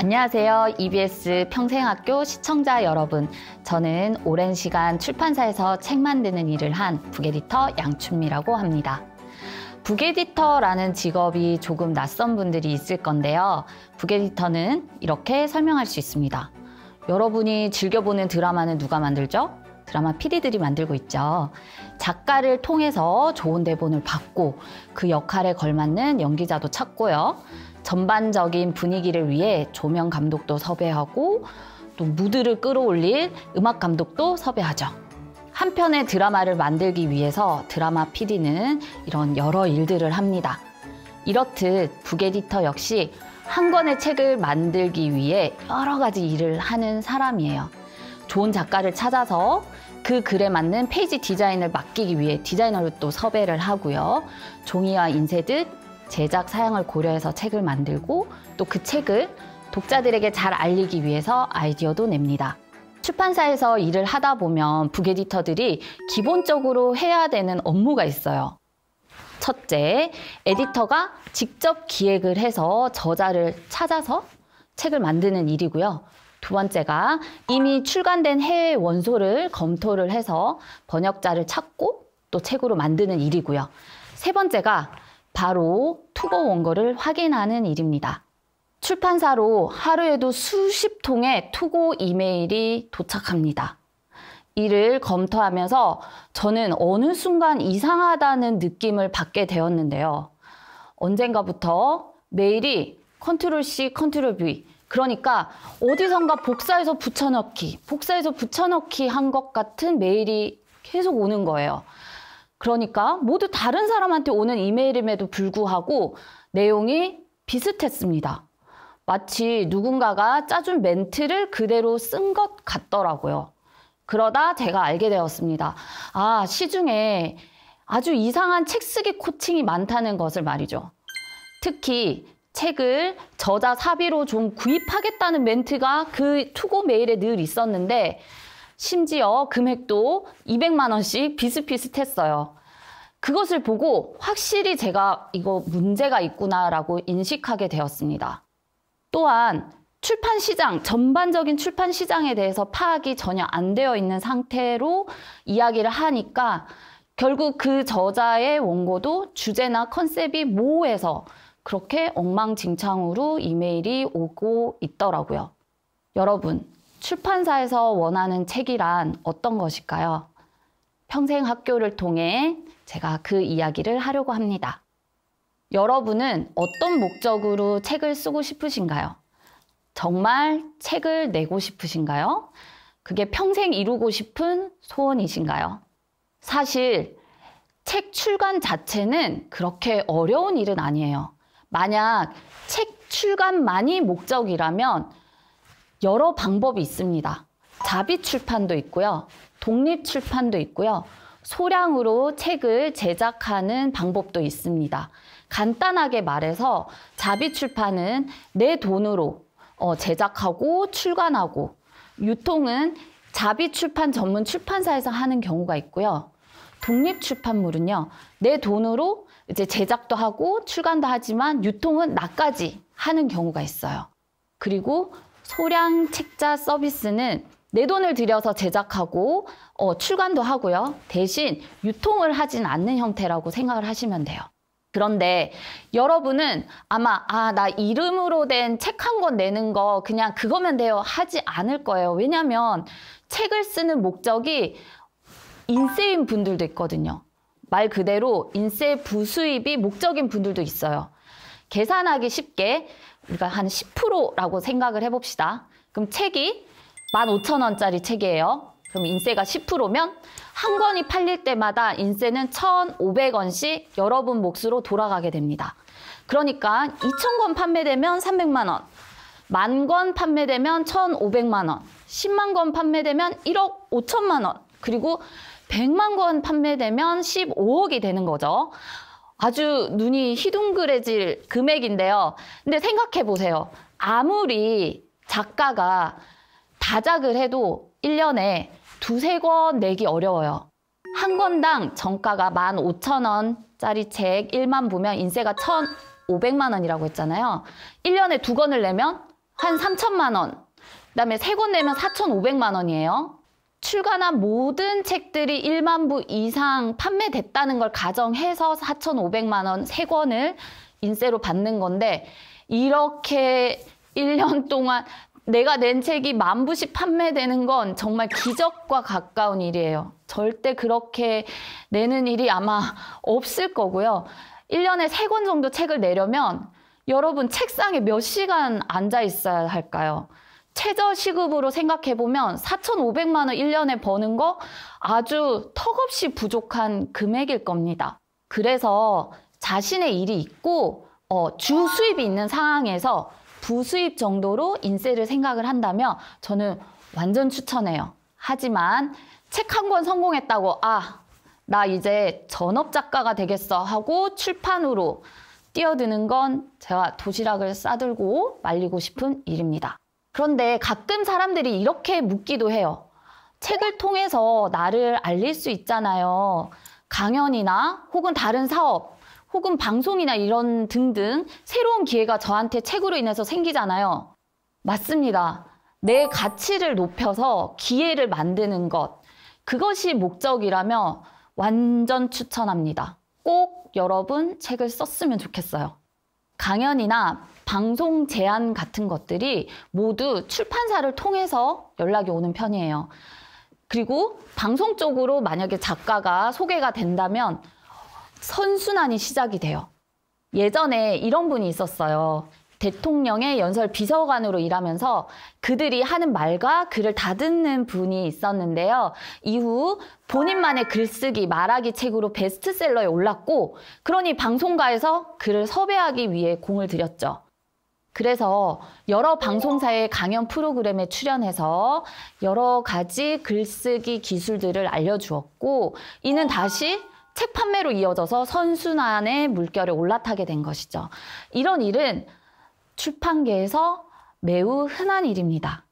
안녕하세요. EBS 평생학교 시청자 여러분. 저는 오랜 시간 출판사에서 책 만드는 일을 한 북에디터 양춘미라고 합니다. 북에디터라는 직업이 조금 낯선 분들이 있을 건데요. 북에디터는 이렇게 설명할 수 있습니다. 여러분이 즐겨보는 드라마는 누가 만들죠? 드라마 PD들이 만들고 있죠. 작가를 통해서 좋은 대본을 받고 그 역할에 걸맞는 연기자도 찾고요. 전반적인 분위기를 위해 조명 감독도 섭외하고 또 무드를 끌어올릴 음악 감독도 섭외하죠. 한 편의 드라마를 만들기 위해서 드라마 PD는 이런 여러 일들을 합니다. 이렇듯 북에디터 역시 한 권의 책을 만들기 위해 여러 가지 일을 하는 사람이에요. 좋은 작가를 찾아서 그 글에 맞는 페이지 디자인을 맡기기 위해 디자이너를 또 섭외를 하고요. 종이와 인쇄 등 제작 사양을 고려해서 책을 만들고 또 그 책을 독자들에게 잘 알리기 위해서 아이디어도 냅니다. 출판사에서 일을 하다 보면 북에디터들이 기본적으로 해야 되는 업무가 있어요. 첫째, 에디터가 직접 기획을 해서 저자를 찾아서 책을 만드는 일이고요. 두 번째가 이미 출간된 해외 원소를 검토를 해서 번역자를 찾고 또 책으로 만드는 일이고요. 세 번째가 바로 투고 원고를 확인하는 일입니다. 출판사로 하루에도 수십 통의 투고 이메일이 도착합니다. 이를 검토하면서 저는 어느 순간 이상하다는 느낌을 받게 되었는데요. 언젠가부터 메일이 Ctrl+C, Ctrl+V, 그러니까 어디선가 복사해서 붙여넣기 한 것 같은 메일이 계속 오는 거예요. 그러니까 모두 다른 사람한테 오는 이메일임에도 불구하고 내용이 비슷했습니다. 마치 누군가가 짜준 멘트를 그대로 쓴 것 같더라고요. 그러다 제가 알게 되었습니다. 아, 시중에 아주 이상한 책 쓰기 코칭이 많다는 것을 말이죠. 특히 책을 저자 사비로 좀 구입하겠다는 멘트가 그 투고 메일에 늘 있었는데 심지어 금액도 200만 원씩 비슷비슷했어요. 그것을 보고 확실히 제가 이거 문제가 있구나라고 인식하게 되었습니다. 또한 출판 시장, 전반적인 출판 시장에 대해서 파악이 전혀 안 되어 있는 상태로 이야기를 하니까 결국 그 저자의 원고도 주제나 컨셉이 모호해서 그렇게 엉망진창으로 이메일이 오고 있더라고요. 여러분, 출판사에서 원하는 책이란 어떤 것일까요? 평생학교를 통해 제가 그 이야기를 하려고 합니다. 여러분은 어떤 목적으로 책을 쓰고 싶으신가요? 정말 책을 내고 싶으신가요? 그게 평생 이루고 싶은 소원이신가요? 사실 책 출간 자체는 그렇게 어려운 일은 아니에요. 만약 책 출간만이 목적이라면 여러 방법이 있습니다. 자비 출판도 있고요. 독립 출판도 있고요. 소량으로 책을 제작하는 방법도 있습니다. 간단하게 말해서 자비 출판은 내 돈으로 제작하고 출간하고, 유통은 자비 출판 전문 출판사에서 하는 경우가 있고요. 독립 출판물은요, 내 돈으로 이제 제작도 하고 출간도 하지만 유통은 나까지 하는 경우가 있어요. 그리고 소량 책자 서비스는 내 돈을 들여서 제작하고 출간도 하고요. 대신 유통을 하진 않는 형태라고 생각을 하시면 돼요. 그런데 여러분은 아마 나 이름으로 된 책 한 권 내는 거 그냥 그거면 돼요 하지 않을 거예요. 왜냐하면 책을 쓰는 목적이 인세인 분들도 있거든요. 말 그대로 인세 부수입이 목적인 분들도 있어요. 계산하기 쉽게 우리가 한 10%라고 생각을 해봅시다. 그럼 책이 15,000원짜리 책이에요. 그럼 인세가 10%면 한 권이 팔릴 때마다 인세는 1,500원씩 여러분 몫으로 돌아가게 됩니다. 그러니까 2,000권 판매되면 300만 원, 10,000권 판매되면 1,500만 원, 10만 권 판매되면 1억 5천만 원, 그리고 100만 권 판매되면 15억이 되는 거죠. 아주 눈이 희둥그레질 금액인데요. 근데 생각해 보세요. 아무리 작가가 다작을 해도 1년에 두세 권 내기 어려워요. 한 권당 정가가 15,000원짜리 책 1만 부면 인세가 1,500만 원이라고 했잖아요. 1년에 2권을 내면 한 3천만 원. 그다음에 3권 내면 4,500만 원이에요. 출간한 모든 책들이 1만 부 이상 판매됐다는 걸 가정해서 4,500만 원 3권을 인세로 받는 건데, 이렇게 1년 동안 내가 낸 책이 10,000부씩 판매되는 건 정말 기적과 가까운 일이에요. 절대 그렇게 내는 일이 아마 없을 거고요. 1년에 3권 정도 책을 내려면 여러분 책상에 몇 시간 앉아 있어야 할까요? 최저시급으로 생각해보면 4,500만 원 1년에 버는 거 아주 턱없이 부족한 금액일 겁니다. 그래서 자신의 일이 있고 주 수입이 있는 상황에서 부수입 정도로 인세를 생각을 한다면 저는 완전 추천해요. 하지만 책 한 권 성공했다고 나 이제 전업 작가가 되겠어 하고 출판으로 뛰어드는 건 제가 도시락을 싸들고 말리고 싶은 일입니다. 그런데 가끔 사람들이 이렇게 묻기도 해요. 책을 통해서 나를 알릴 수 있잖아요. 강연이나 혹은 다른 사업, 혹은 방송이나 이런 등등 새로운 기회가 저한테 책으로 인해서 생기잖아요. 맞습니다. 내 가치를 높여서 기회를 만드는 것, 그것이 목적이라면 완전 추천합니다. 꼭 여러분 책을 썼으면 좋겠어요. 강연이나 방송 제안 같은 것들이 모두 출판사를 통해서 연락이 오는 편이에요. 그리고 방송 쪽으로 만약에 작가가 소개가 된다면 선순환이 시작이 돼요. 예전에 이런 분이 있었어요. 대통령의 연설 비서관으로 일하면서 그들이 하는 말과 글을 다듬는 분이 있었는데요. 이후 본인만의 글쓰기, 말하기 책으로 베스트셀러에 올랐고, 그러니 방송가에서 그를 섭외하기 위해 공을 들였죠. 그래서 여러 방송사의 강연 프로그램에 출연해서 여러 가지 글쓰기 기술들을 알려주었고, 이는 다시 책 판매로 이어져서 선순환의 물결에 올라타게 된 것이죠. 이런 일은 출판계에서 매우 흔한 일입니다.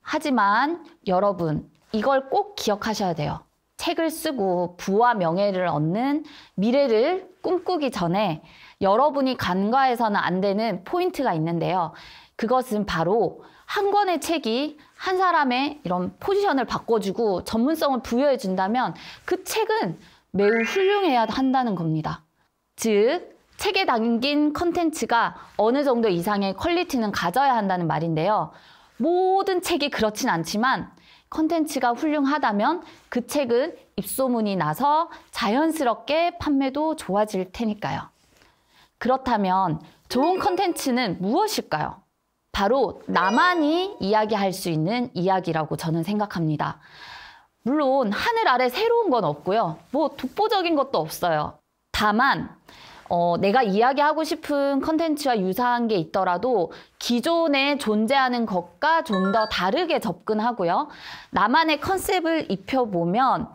하지만 여러분, 이걸 꼭 기억하셔야 돼요. 책을 쓰고 부와 명예를 얻는 미래를 꿈꾸기 전에 여러분이 간과해서는 안 되는 포인트가 있는데요. 그것은 바로 한 권의 책이 한 사람의 이런 포지션을 바꿔주고 전문성을 부여해준다면 그 책은 매우 훌륭해야 한다는 겁니다. 즉, 책에 담긴 컨텐츠가 어느 정도 이상의 퀄리티는 가져야 한다는 말인데요. 모든 책이 그렇진 않지만 컨텐츠가 훌륭하다면 그 책은 입소문이 나서 자연스럽게 판매도 좋아질 테니까요. 그렇다면 좋은 컨텐츠는 무엇일까요? 바로 나만이 이야기할 수 있는 이야기라고 저는 생각합니다. 물론 하늘 아래 새로운 건 없고요. 독보적인 것도 없어요. 다만 내가 이야기하고 싶은 컨텐츠와 유사한 게 있더라도 기존에 존재하는 것과 좀 더 다르게 접근하고요. 나만의 컨셉을 입혀보면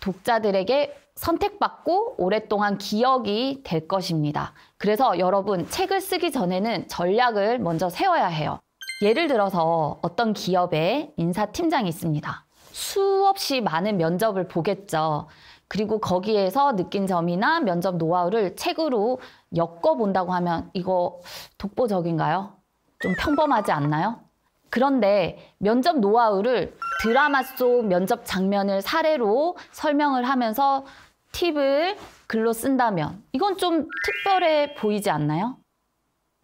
독자들에게 선택받고 오랫동안 기억이 될 것입니다. 그래서 여러분, 책을 쓰기 전에는 전략을 먼저 세워야 해요. 예를 들어서 어떤 기업에 인사팀장이 있습니다. 수없이 많은 면접을 보겠죠. 그리고 거기에서 느낀 점이나 면접 노하우를 책으로 엮어본다고 하면 이거 독보적인가요? 좀 평범하지 않나요? 그런데 면접 노하우를 드라마 속 면접 장면을 사례로 설명을 하면서 팁을 글로 쓴다면 이건 좀 특별해 보이지 않나요?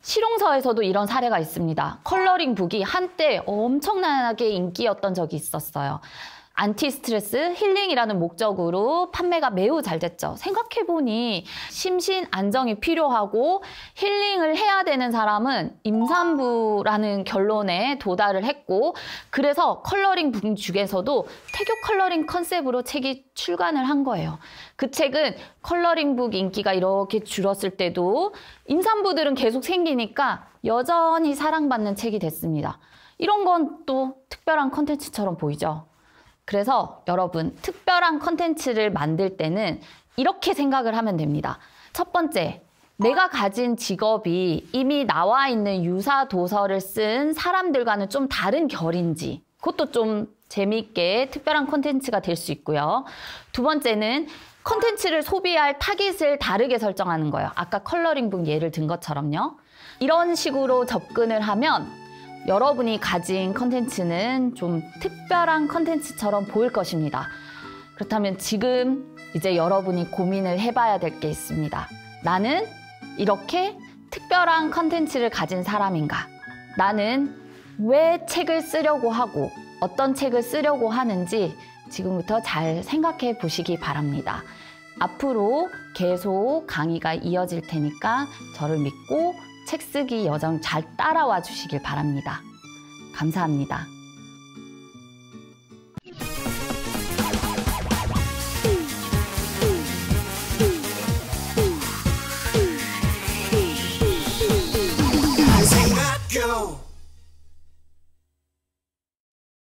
실용서에서도 이런 사례가 있습니다. 컬러링북이 한때 엄청나게 인기였던 적이 있었어요. 안티스트레스 힐링이라는 목적으로 판매가 매우 잘 됐죠. 생각해보니 심신 안정이 필요하고 힐링을 해야 되는 사람은 임산부라는 결론에 도달을 했고, 그래서 컬러링북 중에서도 태교 컬러링 컨셉으로 책이 출간을 한 거예요. 그 책은 컬러링북 인기가 이렇게 줄었을 때도 임산부들은 계속 생기니까 여전히 사랑받는 책이 됐습니다. 이런 건 또 특별한 컨텐츠처럼 보이죠. 그래서 여러분, 특별한 컨텐츠를 만들 때는 이렇게 생각을 하면 됩니다. 첫 번째, 내가 가진 직업이 이미 나와 있는 유사 도서를 쓴 사람들과는 좀 다른 결인지, 그것도 좀 재미있게 특별한 컨텐츠가 될 수 있고요. 두 번째는 컨텐츠를 소비할 타깃을 다르게 설정하는 거예요. 아까 컬러링북 예를 든 것처럼요. 이런 식으로 접근을 하면 여러분이 가진 컨텐츠는 좀 특별한 컨텐츠처럼 보일 것입니다. 그렇다면 지금 이제 여러분이 고민을 해봐야 될 게 있습니다. 나는 이렇게 특별한 컨텐츠를 가진 사람인가? 나는 왜 책을 쓰려고 하고 어떤 책을 쓰려고 하는지 지금부터 잘 생각해 보시기 바랍니다. 앞으로 계속 강의가 이어질 테니까 저를 믿고 책 쓰기 여정 잘 따라와 주시길 바랍니다. 감사합니다.